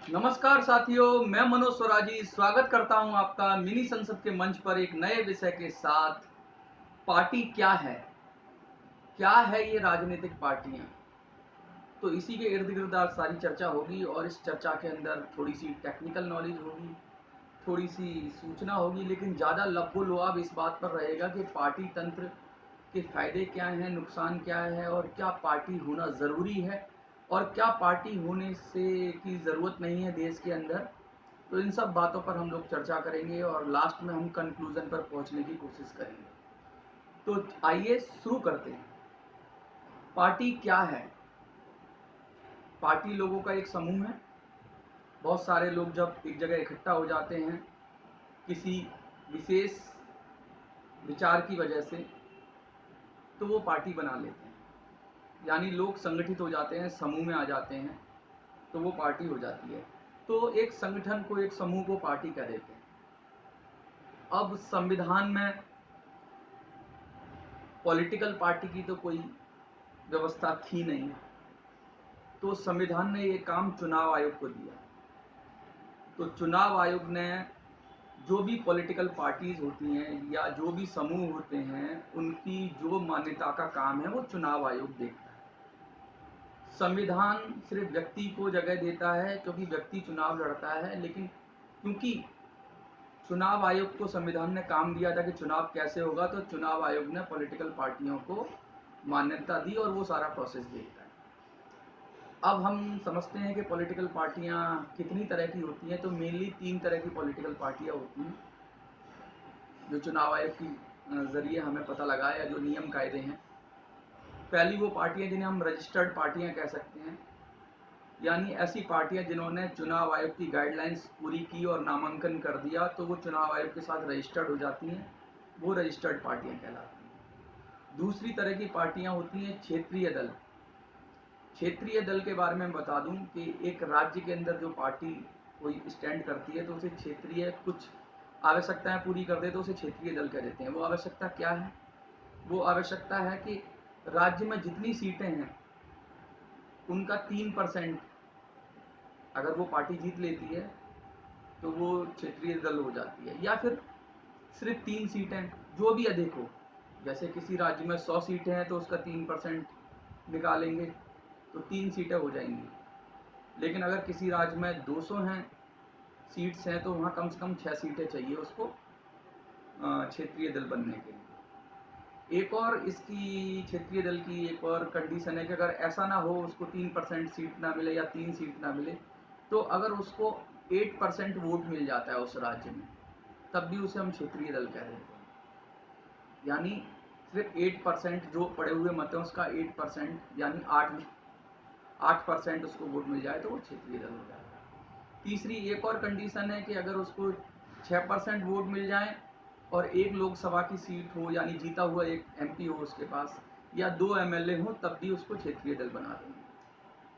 नमस्कार साथियों, मैं मनोज स्वराजी स्वागत करता हूं आपका मिनी संसद के मंच पर एक नए विषय के साथ। पार्टी क्या है? क्या है ये राजनीतिक पार्टियां? तो इसी के इर्द गिर्द आज सारी चर्चा होगी और इस चर्चा के अंदर थोड़ी सी टेक्निकल नॉलेज होगी, थोड़ी सी सूचना होगी, लेकिन ज़्यादा लब्बो लुआब इस बात पर रहेगा कि पार्टी तंत्र के फायदे क्या हैं, नुकसान क्या है और क्या पार्टी होना ज़रूरी है और क्या पार्टी होने से की ज़रूरत नहीं है देश के अंदर। तो इन सब बातों पर हम लोग चर्चा करेंगे और लास्ट में हम कंक्लूजन पर पहुंचने की कोशिश करेंगे। तो आइए शुरू करते हैं। पार्टी क्या है? पार्टी लोगों का एक समूह है। बहुत सारे लोग जब एक जगह इकट्ठा हो जाते हैं किसी विशेष विचार की वजह से, तो वो पार्टी बना लेते हैं। यानी लोग संगठित हो जाते हैं, समूह में आ जाते हैं, तो वो पार्टी हो जाती है। तो एक संगठन को, एक समूह को पार्टी कह देते हैं। अब संविधान में पॉलिटिकल पार्टी की तो कोई व्यवस्था थी नहीं, तो संविधान ने ये काम चुनाव आयोग को दिया। तो चुनाव आयोग ने जो भी पॉलिटिकल पार्टीज होती हैं या जो भी समूह होते हैं, उनकी जो मान्यता का काम है वो चुनाव आयोग देखता है। संविधान सिर्फ व्यक्ति को जगह देता है क्योंकि व्यक्ति चुनाव लड़ता है, लेकिन क्योंकि चुनाव आयोग को संविधान ने काम दिया था कि चुनाव कैसे होगा, तो चुनाव आयोग ने पॉलिटिकल पार्टियों को मान्यता दी और वो सारा प्रोसेस देखता है। अब हम समझते हैं कि पॉलिटिकल पार्टियां कितनी तरह की होती हैं। तो मेनली 3 तरह की पॉलिटिकल पार्टियां होती हैं जो चुनाव आयोग की जरिए हमें पता लगा या जो नियम कायदे हैं। पहली वो पार्टियां जिन्हें हम रजिस्टर्ड पार्टियां कह सकते हैं, यानी ऐसी पार्टियां जिन्होंने चुनाव आयोग की गाइडलाइंस पूरी की और नामांकन कर दिया, तो वो चुनाव आयोग के साथ रजिस्टर्ड हो जाती हैं। वो रजिस्टर्ड पार्टियां कहलाती हैं। दूसरी तरह की पार्टियां होती हैं क्षेत्रीय दल। क्षेत्रीय दल के बारे में बता दूं कि एक राज्य के अंदर जो पार्टी कोई स्टैंड करती है तो उसे क्षेत्रीय, कुछ आवश्यकताएं पूरी कर दे तो उसे क्षेत्रीय दल कह देते हैं। वो आवश्यकता क्या है? वो आवश्यकता है कि राज्य में जितनी सीटें हैं उनका 3% अगर वो पार्टी जीत लेती है तो वो क्षेत्रीय दल हो जाती है। या फिर सिर्फ 3 सीटें, जो भी अधिक हो। जैसे किसी राज्य में 100 सीटें हैं तो उसका 3% निकालेंगे तो 3 सीटें हो जाएंगी। लेकिन अगर किसी राज्य में 200 हैं, सीट्स हैं, तो वहाँ कम से कम 6 सीटें चाहिए उसको क्षेत्रीय दल बनने के लिए। एक और इसकी क्षेत्रीय दल की एक और कंडीशन है कि अगर ऐसा ना हो, उसको 3% सीट ना मिले या 3 सीट ना मिले, तो अगर उसको 8% वोट मिल जाता है उस राज्य में, तब भी उसे हम क्षेत्रीय दल कह देते हैं। यानी सिर्फ 8% जो पड़े हुए मत हैं उसका 8%, यानी 8% उसको वोट मिल जाए तो वो क्षेत्रीय दल हो जाएगा। तीसरी एक और कंडीशन है कि अगर उसको 6% वोट मिल जाए और एक लोकसभा की सीट हो, यानी जीता हुआ एक एमपी हो उसके पास, या 2 एमएलए हो, तब भी उसको क्षेत्रीय दल बना देंगे।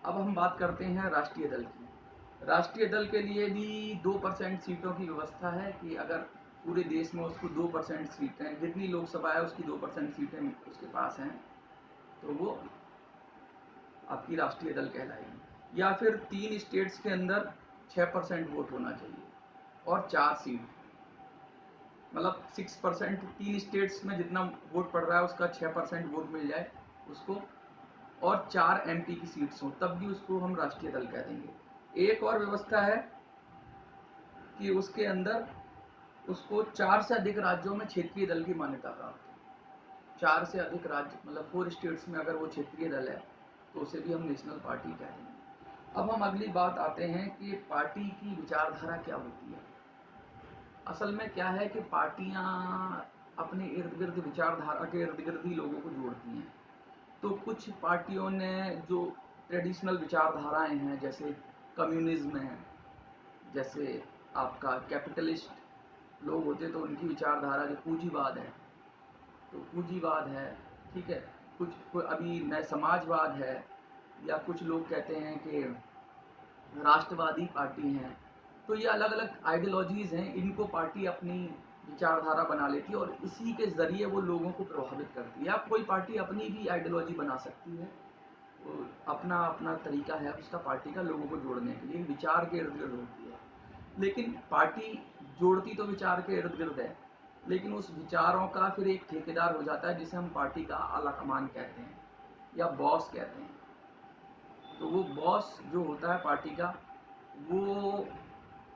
अब हम बात करते हैं राष्ट्रीय दल की। राष्ट्रीय दल के लिए भी 2% सीटों की व्यवस्था है कि अगर पूरे देश में उसको 2% सीटें, जितनी लोकसभा है उसकी 2% सीटें उसके पास हैं, तो वो आपकी राष्ट्रीय दल कहलाएगी। या फिर 3 स्टेट्स के अंदर 6% वोट होना चाहिए और 4 सीट, मतलब 6%, 3 स्टेट्स में जितना वोट पड़ रहा है उसका 6% वोट मिल जाए उसको, और 4 एमपी की सीट्स हों, तब भी उसको हम राष्ट्रीय दल कह देंगे। एक और व्यवस्था है कि उसके अंदर उसको 4 से अधिक राज्यों में क्षेत्रीय दल की मान्यता प्राप्त है। 4 से अधिक राज्य, मतलब 4 स्टेट्स में अगर वो क्षेत्रीय दल है तो उसे भी हम नेशनल पार्टी कह देंगे। अब हम अगली बात आते हैं कि पार्टी की विचारधारा क्या होती है। असल में क्या है कि पार्टियां अपने इर्द गिर्द, विचारधारा के इर्द गिर्द ही लोगों को जोड़ती हैं। तो कुछ पार्टियों ने जो ट्रेडिशनल विचारधाराएं हैं, जैसे कम्युनिज्म है, जैसे आपका कैपिटलिस्ट लोग होते तो उनकी विचारधारा जो पूंजीवाद है, तो पूंजीवाद है, ठीक है। कुछ अभी नए समाजवाद है, या कुछ लोग कहते हैं कि राष्ट्रवादी पार्टी हैं। तो ये अलग अलग आइडियोलॉजीज हैं, इनको पार्टी अपनी विचारधारा बना लेती है और इसी के जरिए वो लोगों को प्रभावित करती है। अब कोई पार्टी अपनी भी आइडियोलॉजी बना सकती है, अपना अपना तरीका है उसका पार्टी का लोगों को जोड़ने के लिए, विचार के इर्द गिर्द होती है। लेकिन पार्टी जोड़ती तो विचार के इर्द गिर्द है, लेकिन उस विचारों का फिर एक ठेकेदार हो जाता है जिसे हम पार्टी का आला कमान कहते हैं या बॉस कहते हैं। तो वो बॉस जो होता है पार्टी का, वो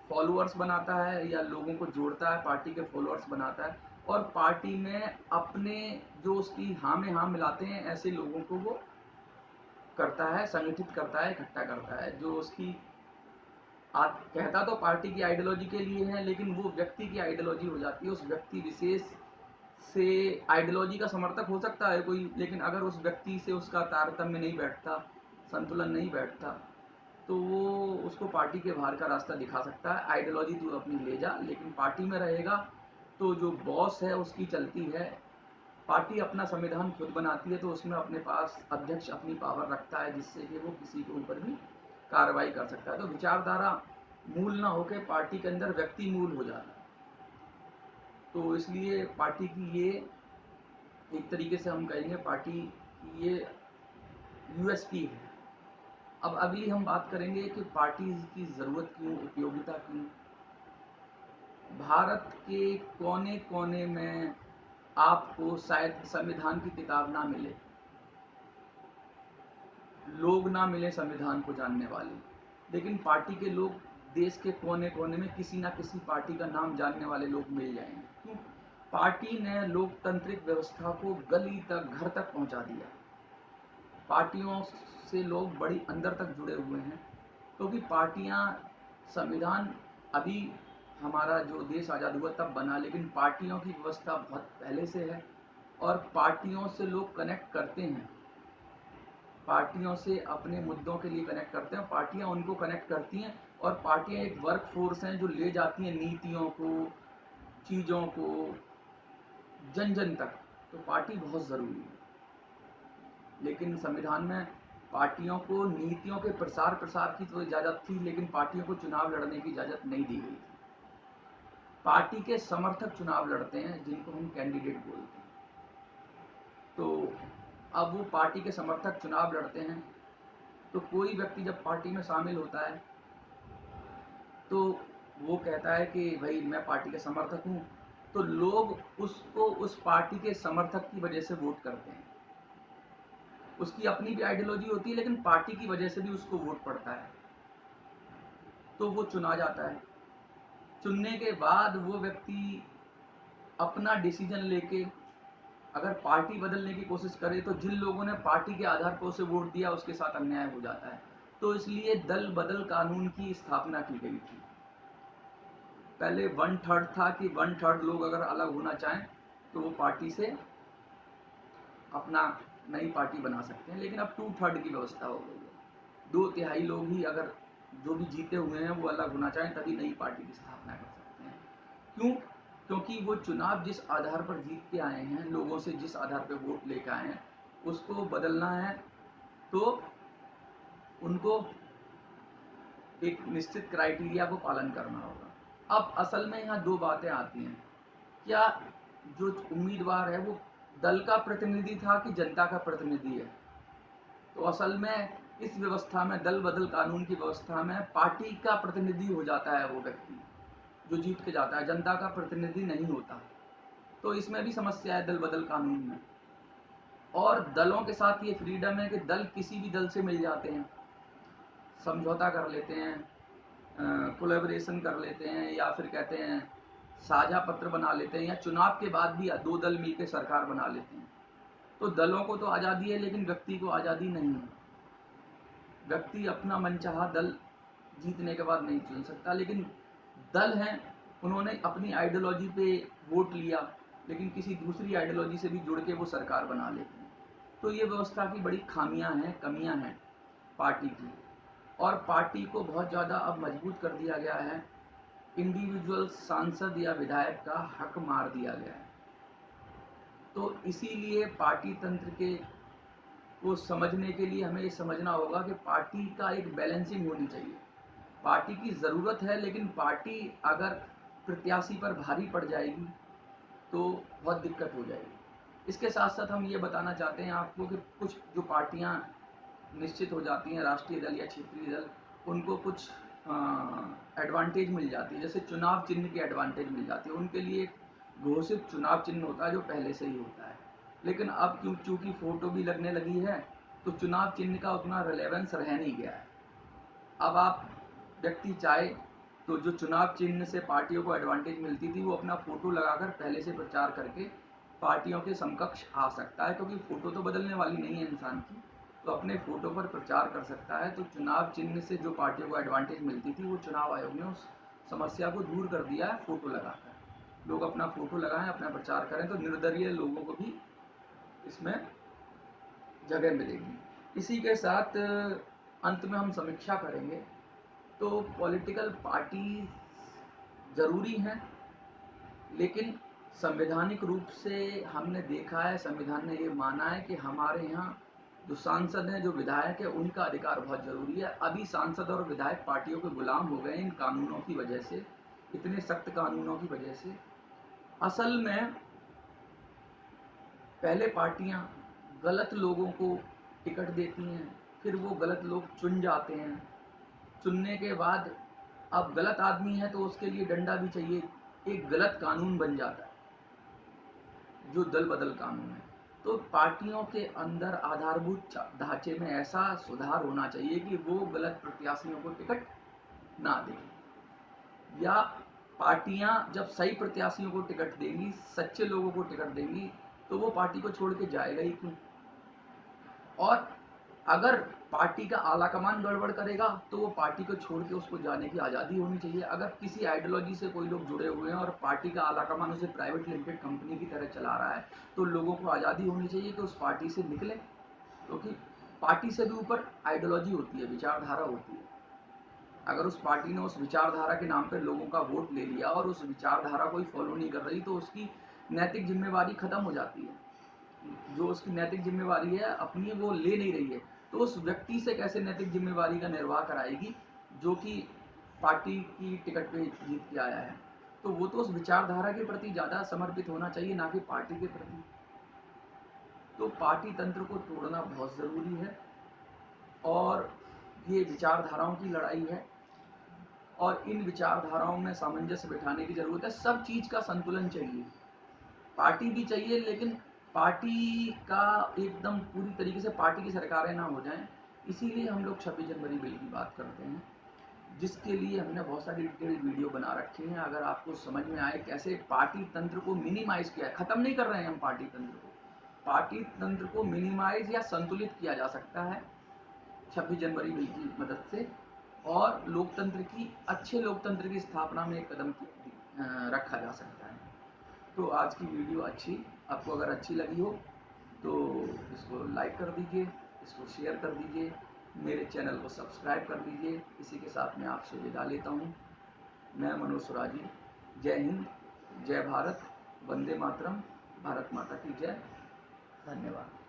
फॉलोअर्स बनाता है या लोगों को जोड़ता है, पार्टी के फॉलोअर्स बनाता है, और पार्टी में अपने जो उसकी हाँ में हाँ मिलाते हैं ऐसे लोगों को वो करता है, संगठित करता है, इकट्ठा करता है। जो उसकी कहता तो पार्टी की आइडियोलॉजी के लिए है, लेकिन वो व्यक्ति की आइडियोलॉजी हो जाती है। उस व्यक्ति विशेष से आइडियोलॉजी का समर्थक हो सकता है कोई, लेकिन अगर उस व्यक्ति से उसका तारतम्य नहीं बैठता, संतुलन नहीं बैठता, तो वो उसको पार्टी के बाहर का रास्ता दिखा सकता है। आइडियोलॉजी तू अपनी ले जा, लेकिन पार्टी में रहेगा तो जो बॉस है उसकी चलती है। पार्टी अपना संविधान खुद बनाती है, तो उसमें अपने पास अध्यक्ष अपनी पावर रखता है जिससे कि वो किसी के ऊपर भी कार्रवाई कर सकता है। तो विचारधारा मूल ना होकर पार्टी के अंदर व्यक्ति मूल हो जाता है। तो इसलिए पार्टी की ये एक तरीके से हम कहेंगे पार्टी की ये यूएसपी है। अब अगली हम बात करेंगे कि पार्टी की ज़रूरत क्यों, उपयोगिता क्यों। भारत के कोने कोने में आपको शायद संविधान की किताब ना मिले, लोग ना मिले संविधान को जानने वाले, लेकिन पार्टी के लोग देश के कोने कोने में किसी ना किसी पार्टी का नाम जानने वाले लोग मिल जाएंगे। क्यों? पार्टी ने लोकतांत्रिक व्यवस्था को गली तक, घर तक पहुंचा दिया। पार्टियों से लोग बड़ी अंदर तक जुड़े हुए हैं, क्योंकि पार्टियां, संविधान अभी हमारा जो देश आज़ाद हुआ तब बना, लेकिन पार्टियों की व्यवस्था बहुत पहले से है और पार्टियों से लोग कनेक्ट करते हैं, पार्टियों से अपने मुद्दों के लिए कनेक्ट करते हैं, पार्टियां उनको कनेक्ट करती हैं, और पार्टियां एक वर्क फोर्स हैं जो ले जाती हैं नीतियों को, चीज़ों को जन जन तक। तो पार्टी बहुत ज़रूरी है। लेकिन संविधान में पार्टियों को नीतियों के प्रसार की तो इजाज़त थी, लेकिन पार्टियों को चुनाव लड़ने की इजाज़त नहीं दी गई थी। पार्टी के समर्थक चुनाव लड़ते हैं जिनको हम कैंडिडेट बोलते हैं। तो अब वो पार्टी के समर्थक चुनाव लड़ते हैं, तो कोई व्यक्ति जब पार्टी में शामिल होता है तो वो कहता है कि भाई मैं पार्टी का समर्थक हूँ, तो लोग उसको उस पार्टी के समर्थक की वजह से वोट करते हैं। उसकी अपनी भी आइडियोलॉजी होती है, लेकिन पार्टी की वजह से भी उसको वोट पड़ता है, तो वो चुना जाता है। चुनने के बाद वो व्यक्ति अपना डिसीजन लेके अगर पार्टी बदलने की कोशिश करे, तो जिन लोगों ने पार्टी के आधार पर उसे वोट दिया उसके साथ अन्याय हो जाता है। तो इसलिए दल बदल कानून की स्थापना की गई थी। पहले 1/3 था कि 1/3 लोग अगर अलग होना चाहें तो वो पार्टी से अपना नई पार्टी बना सकते हैं, लेकिन अब 2/3 की व्यवस्था हो गई है। 2/3 लोग ही अगर जो भी जीते हुए हैं वो अलग होना चाहें तभी नई पार्टी की स्थापना कर सकते हैं। क्यों? क्योंकि वो चुनाव जिस आधार पर जीत के आए हैं, लोगों से जिस आधार पर वोट लेकर आए हैं, उसको बदलना है तो उनको एक निश्चित क्राइटेरिया को पालन करना होगा। अब असल में यहाँ दो बातें आती हैं, क्या जो उम्मीदवार है वो दल का प्रतिनिधि था कि जनता का प्रतिनिधि है। तो असल में इस व्यवस्था में, दल बदल कानून की व्यवस्था में, पार्टी का प्रतिनिधि हो जाता है वो व्यक्ति जो जीत के जाता है, जनता का प्रतिनिधि नहीं होता। तो इसमें भी समस्या है दल बदल कानून में। और दलों के साथ ये फ्रीडम है कि दल किसी भी दल से मिल जाते हैं, समझौता कर लेते हैं, कोलैबोरेशन कर लेते हैं, या फिर कहते हैं साझा पत्र बना लेते हैं, या चुनाव के बाद भी दो दल मिलकर सरकार बना लेते हैं। तो दलों को तो आज़ादी है, लेकिन व्यक्ति को आज़ादी नहीं है। व्यक्ति अपना मनचाहा दल जीतने के बाद नहीं चुन सकता, लेकिन दल हैं, उन्होंने अपनी आइडियोलॉजी पे वोट लिया, लेकिन किसी दूसरी आइडियोलॉजी से भी जुड़ के वो सरकार बना लेते हैं। तो ये व्यवस्था की बड़ी खामियां हैं, कमियां हैं पार्टी की। और पार्टी को बहुत ज़्यादा अब मजबूत कर दिया गया है, इंडिविजुअल सांसद या विधायक का हक मार दिया गया है। तो इसीलिए पार्टी तंत्र के को समझने के लिए हमें ये समझना होगा कि पार्टी का एक बैलेंसिंग होनी चाहिए। पार्टी की ज़रूरत है, लेकिन पार्टी अगर प्रत्याशी पर भारी पड़ जाएगी तो बहुत दिक्कत हो जाएगी। इसके साथ साथ हम ये बताना चाहते हैं आपको कि कुछ जो पार्टियां निश्चित हो जाती हैं, राष्ट्रीय दल या क्षेत्रीय दल, उनको कुछ एडवांटेज मिल जाती है, जैसे चुनाव चिन्ह की एडवांटेज मिल जाती है। उनके लिए एक घोषित चुनाव चिन्ह होता है जो पहले से ही होता है। लेकिन अब चूंकि फोटो भी लगने लगी है तो चुनाव चिन्ह का उतना रिलेवेंस रह नहीं गया है। अब आप व्यक्ति चाहे तो जो चुनाव चिन्ह से पार्टियों को एडवांटेज मिलती थी वो अपना फोटो लगाकर पहले से प्रचार करके पार्टियों के समकक्ष आ सकता है, क्योंकि फोटो तो बदलने वाली नहीं है इंसान की, तो अपने फोटो पर प्रचार कर सकता है। तो चुनाव चिन्ह से जो पार्टियों को एडवांटेज मिलती थी वो चुनाव आयोग ने उस समस्या को दूर कर दिया है फोटो लगाकर। लोग अपना फोटो लगाएं, अपना प्रचार करें, तो निर्दलीय लोगों को भी इसमें जगह मिलेगी। इसी के साथ अंत में हम समीक्षा करेंगे। तो पॉलिटिकल पार्टी जरूरी हैं, लेकिन संवैधानिक रूप से हमने देखा है, संविधान ने ये माना है कि हमारे यहाँ जो सांसद हैं, जो विधायक है, उनका अधिकार बहुत जरूरी है। अभी सांसद और विधायक पार्टियों के गुलाम हो गए इन कानूनों की वजह से, इतने सख्त कानूनों की वजह से। असल में पहले पार्टियां गलत लोगों को टिकट देती हैं, फिर वो गलत लोग चुन जाते हैं। चुनने के बाद अब गलत आदमी है तो उसके लिए डंडा भी चाहिए, एक गलत कानून बन जाता है जो दल बदल कानून है। तो पार्टियों के अंदर आधारभूत ढांचे में ऐसा सुधार होना चाहिए कि वो गलत प्रत्याशियों को टिकट ना दें, या पार्टियां जब सही प्रत्याशियों को टिकट देंगी, सच्चे लोगों को टिकट देंगी, तो वो पार्टी को छोड़ के जाएगा ही क्यों। और अगर पार्टी का आलाकमान गड़बड़ करेगा तो वो पार्टी को छोड़ के उसको जाने की आज़ादी होनी चाहिए। अगर किसी आइडियोलॉजी से कोई लोग जुड़े हुए हैं और पार्टी का आलाकमान उसे प्राइवेट लिमिटेड कंपनी की तरह चला रहा है, तो लोगों को आज़ादी होनी चाहिए कि उस पार्टी से निकले, क्योंकि पार्टी से भी ऊपर आइडियोलॉजी होती है, विचारधारा होती है। अगर उस पार्टी ने उस विचारधारा के नाम पर लोगों का वोट ले लिया और उस विचारधारा को ही फॉलो नहीं कर रही, तो उसकी नैतिक जिम्मेवारी खत्म हो जाती है। जो उसकी नैतिक जिम्मेवारी है अपनी वो ले नहीं रही है, तो उस व्यक्ति से कैसे नैतिक जिम्मेवारी का निर्वाह कराएगी जो कि पार्टी की टिकट पे जीत के आया है। तो वो तो उस विचारधारा के प्रति ज़्यादा समर्पित होना चाहिए, ना कि पार्टी के प्रति। तो पार्टी तंत्र को तोड़ना बहुत ज़रूरी है, और ये विचारधाराओं की लड़ाई है, और इन विचारधाराओं में सामंजस्य बिठाने की ज़रूरत है। सब चीज़ का संतुलन चाहिए, पार्टी भी चाहिए, लेकिन पार्टी का एकदम पूरी तरीके से पार्टी की सरकारें ना हो जाएं। इसीलिए हम लोग 26 जनवरी बिल की बात करते हैं, जिसके लिए हमने बहुत सारी डिटेल्ड वीडियो बना रखी हैं। अगर आपको समझ में आए कैसे पार्टी तंत्र को मिनिमाइज किया है, खत्म नहीं कर रहे हैं हम पार्टी तंत्र को, पार्टी तंत्र को मिनिमाइज या संतुलित किया जा सकता है 26 जनवरी बिल की मदद से, और लोकतंत्र की, अच्छे लोकतंत्र की स्थापना में एक कदम रखा जा सकता है। तो आज की वीडियो आपको अगर अच्छी लगी हो तो इसको लाइक कर दीजिए, इसको शेयर कर दीजिए, मेरे चैनल को सब्सक्राइब कर दीजिए। इसी के साथ मैं आपसे विदा लेता हूँ। मैं मनोज सुराजी। जय हिंद, जय भारत, वंदे मातरम, भारत माता की जय। धन्यवाद।